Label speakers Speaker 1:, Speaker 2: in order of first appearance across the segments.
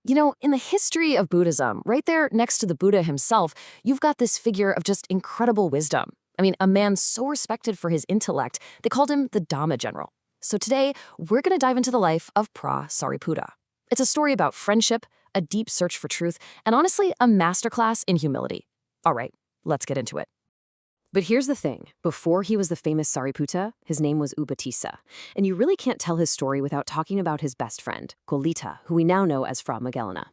Speaker 1: In the history of Buddhism, right there next to the Buddha himself, you've got this figure of just incredible wisdom. A man so respected for his intellect, they called him the Dhamma General. So today, we're going to dive into the life of Phra Sariputta. It's a story about friendship, a deep search for truth, and honestly, a masterclass in humility. All right, let's get into it. But here's the thing. Before he was the famous Sariputta, his name was Upatissa. And you really can't tell his story without talking about his best friend, Kolita, who we now know as Phra Magellana.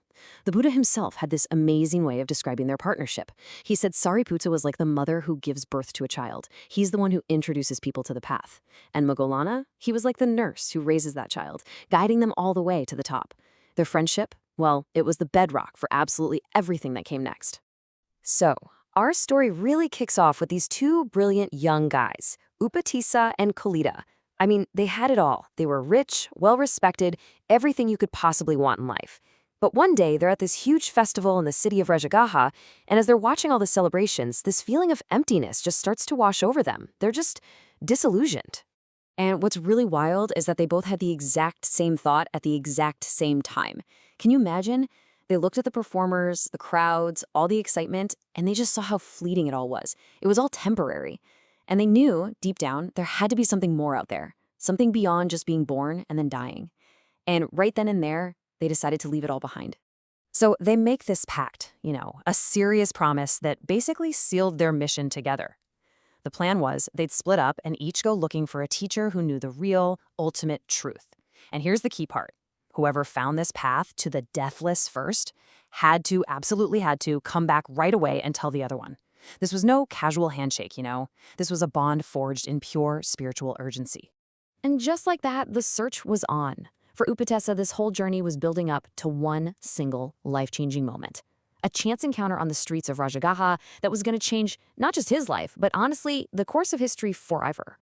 Speaker 1: The Buddha himself had this amazing way of describing their partnership. He said Sariputta was like the mother who gives birth to a child. He's the one who introduces people to the path. And Magellana, he was like the nurse who raises that child, guiding them all the way to the top. Their friendship, well, it was the bedrock for absolutely everything that came next. So, our story really kicks off with these two brilliant young guys, Upatissa and Kolita. They had it all. They were rich, well-respected, everything you could possibly want in life. But one day, they're at this huge festival in the city of Rajagaha, and as they're watching all the celebrations, this feeling of emptiness just starts to wash over them. They're just disillusioned. And what's really wild is that they both had the exact same thought at the exact same time. Can you imagine? They looked at the performers, the crowds, all the excitement, and they just saw how fleeting it all was. It was all temporary. And they knew, deep down, there had to be something more out there, something beyond just being born and then dying. And right then and there, they decided to leave it all behind. So they make this pact, a serious promise that basically sealed their mission together. The plan was they'd split up and each go looking for a teacher who knew the real, ultimate truth. And here's the key part. Whoever found this path to the deathless first absolutely had to, come back right away and tell the other one. This was no casual handshake, This was a bond forged in pure spiritual urgency. And just like that, the search was on. For Upatissa, this whole journey was building up to one single life-changing moment. A chance encounter on the streets of Rajagaha that was going to change not just his life, but honestly, the course of history forever.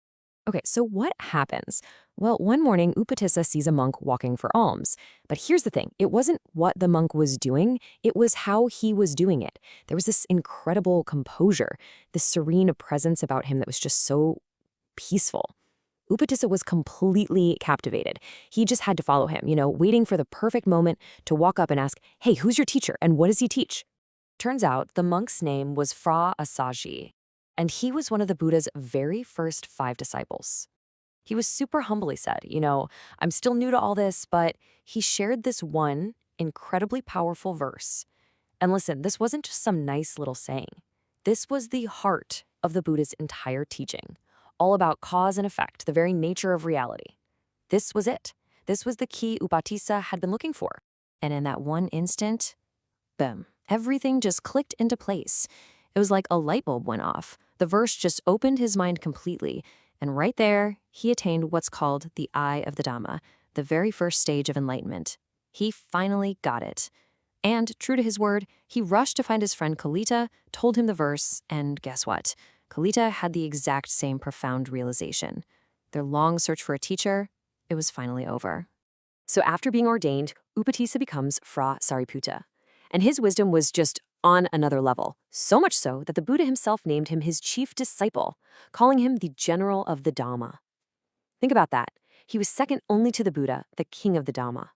Speaker 1: Okay, so what happens? Well, one morning, Upatissa sees a monk walking for alms. But here's the thing. It wasn't what the monk was doing. It was how he was doing it. There was this incredible composure, this serene presence about him that was just so peaceful. Upatissa was completely captivated. He just had to follow him, waiting for the perfect moment to walk up and ask, "Hey, who's your teacher and what does he teach?" Turns out the monk's name was Phra Assaji. And he was one of the Buddha's very first 5 disciples. He was super humble, he said, I'm still new to all this, but he shared this one incredibly powerful verse. And listen, this wasn't just some nice little saying. This was the heart of the Buddha's entire teaching, all about cause and effect, the very nature of reality. This was it. This was the key Upatissa had been looking for. And in that one instant, boom, everything just clicked into place. It was like a light bulb went off. The verse just opened his mind completely, and right there, he attained what's called the eye of the Dhamma, the very first stage of enlightenment. He finally got it. And, true to his word, he rushed to find his friend Kolita, told him the verse, and guess what? Kolita had the exact same profound realization. Their long search for a teacher, it was finally over. So after being ordained, Upatissa becomes Phra Sariputta. And his wisdom was just on another level, so much so that the Buddha himself named him his chief disciple, calling him the general of the Dhamma. Think about that. He was second only to the Buddha, the king of the Dhamma.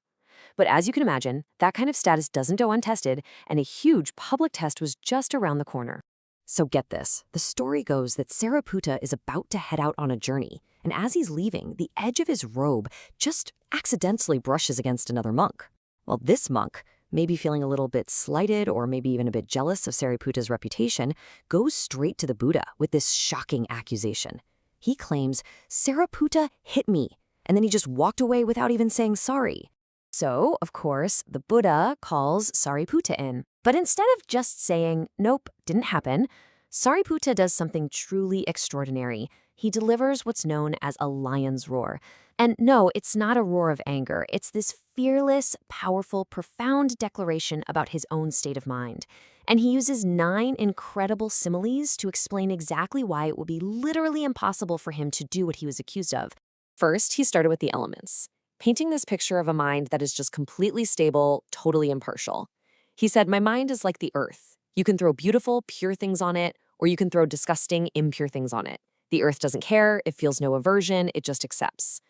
Speaker 1: But as you can imagine, that kind of status doesn't go untested, and a huge public test was just around the corner. So get this. The story goes that Sariputta is about to head out on a journey, and as he's leaving, the edge of his robe just accidentally brushes against another monk. Well, this monk, maybe feeling a little bit slighted or maybe even a bit jealous of Sariputta's reputation, goes straight to the Buddha with this shocking accusation. He claims, "Sariputta hit me," and then he just walked away without even saying sorry. So, of course, the Buddha calls Sariputta in. But instead of just saying, "Nope, didn't happen," Sariputta does something truly extraordinary. He delivers what's known as a lion's roar. And no, it's not a roar of anger. It's this fearless, powerful, profound declaration about his own state of mind. And he uses 9 incredible similes to explain exactly why it would be literally impossible for him to do what he was accused of. First, he started with the elements, painting this picture of a mind that is just completely stable, totally impartial. He said, "My mind is like the earth. You can throw beautiful, pure things on it, or you can throw disgusting, impure things on it. The earth doesn't care, it feels no aversion, it just accepts.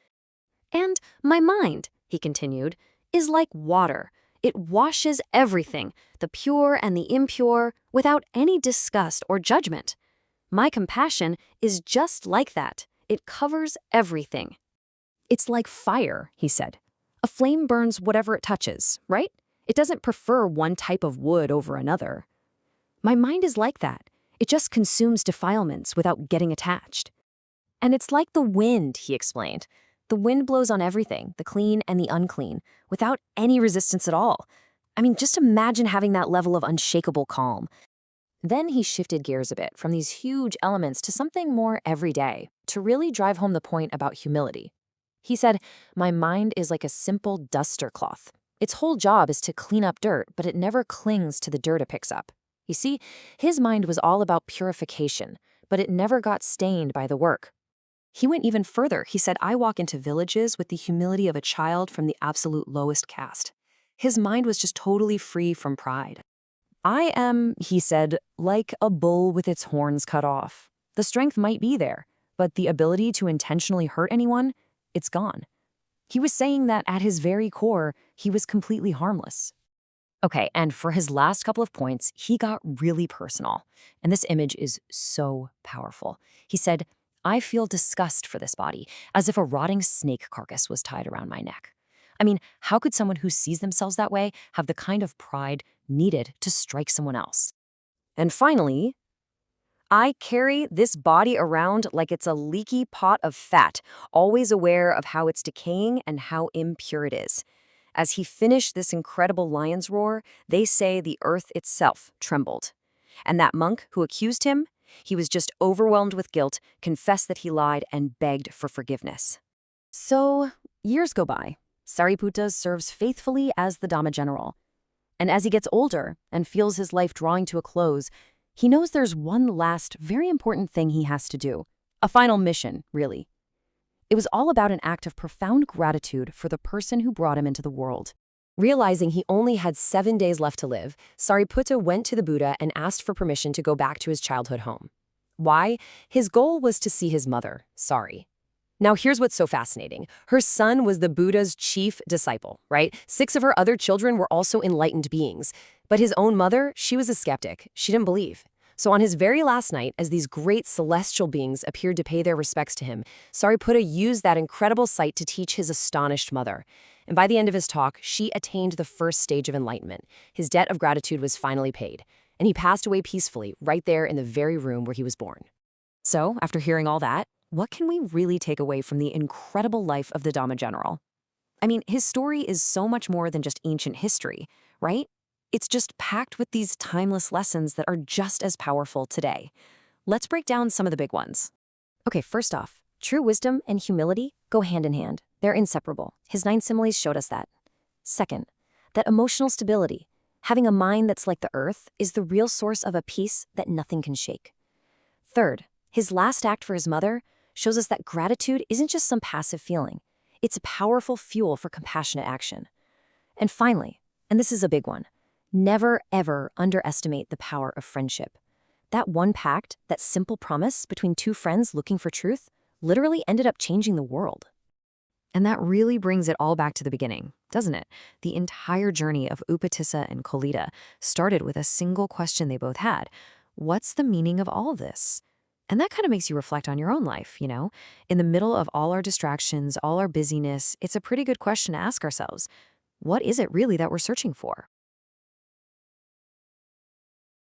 Speaker 1: And my mind," he continued, "is like water.
Speaker 2: It washes everything, the pure and the impure, without any disgust or judgment. My compassion is just like that. It covers everything.
Speaker 1: It's like fire, he said. A flame burns whatever it touches, right? It doesn't prefer one type of wood over another. My mind is like that. It just consumes defilements without getting attached. And it's like the wind, he explained. The wind blows on everything, the clean and the unclean, without any resistance at all. I mean, just imagine having that level of unshakable calm. Then he shifted gears a bit from these huge elements to something more everyday, to really drive home the point about humility. He said, my mind is like a simple duster cloth. Its whole job is to clean up dirt, but it never clings to the dirt it picks up. You see, his mind was all about purification, but it never got stained by the work. He went even further. He said, I walk into villages with the humility of a child from the absolute lowest caste. His mind was just totally free from pride. I am, he said, like a bull with its horns cut off. The strength might be there, but the ability to intentionally hurt anyone, it's gone. He was saying that at his very core, he was completely harmless. Okay, and for his last couple of points, he got really personal. And this image is so powerful. He said, I feel disgust for this body, as if a rotting snake carcass was tied around my neck. I mean, how could someone who sees themselves that way have the kind of pride needed to strike someone else? And finally, I carry this body around like it's a leaky pot of fat, always aware of how it's decaying and how impure it is. As he finished this incredible lion's roar, they say the earth itself trembled. And that monk who accused him, he was just overwhelmed with guilt, confessed that he lied, and begged for forgiveness. So, years go by. Sariputta serves faithfully as the Dhamma general. And as he gets older and feels his life drawing to a close, he knows there's one last, very important thing he has to do. A final mission, really. It was all about an act of profound gratitude for the person who brought him into the world. Realizing he only had 7 days left to live, Sariputta went to the Buddha and asked for permission to go back to his childhood home. Why? His goal was to see his mother, Sari. Now here's what's so fascinating. Her son was the Buddha's chief disciple, right? 6 of her other children were also enlightened beings. But his own mother, she was a skeptic. She didn't believe. So on his very last night, as these great celestial beings appeared to pay their respects to him, Sariputta used that incredible sight to teach his astonished mother. And by the end of his talk, she attained the first stage of enlightenment. His debt of gratitude was finally paid. And he passed away peacefully, right there in the very room where he was born. So, after hearing all that, what can we really take away from the incredible life of the Dhamma general? I mean, his story is so much more than just ancient history, right? It's just packed with these timeless lessons that are just as powerful today. Let's break down some of the big ones. Okay, first off, true wisdom and humility go hand in hand. They're inseparable. His 9 similes showed us that. Second, that emotional stability, having a mind that's like the earth, is the real source of a peace that nothing can shake. Third, his last act for his mother shows us that gratitude isn't just some passive feeling. It's a powerful fuel for compassionate action. And finally, and this is a big one, never ever underestimate the power of friendship. That one pact, that simple promise between 2 friends looking for truth, literally ended up changing the world. And that really brings it all back to the beginning, doesn't it? The entire journey of Upatissa and Kolita started with a single question they both had. What's the meaning of all this? And that kind of makes you reflect on your own life, you know? In the middle of all our distractions, all our busyness, it's a pretty good question to ask ourselves. What is it really that we're searching for?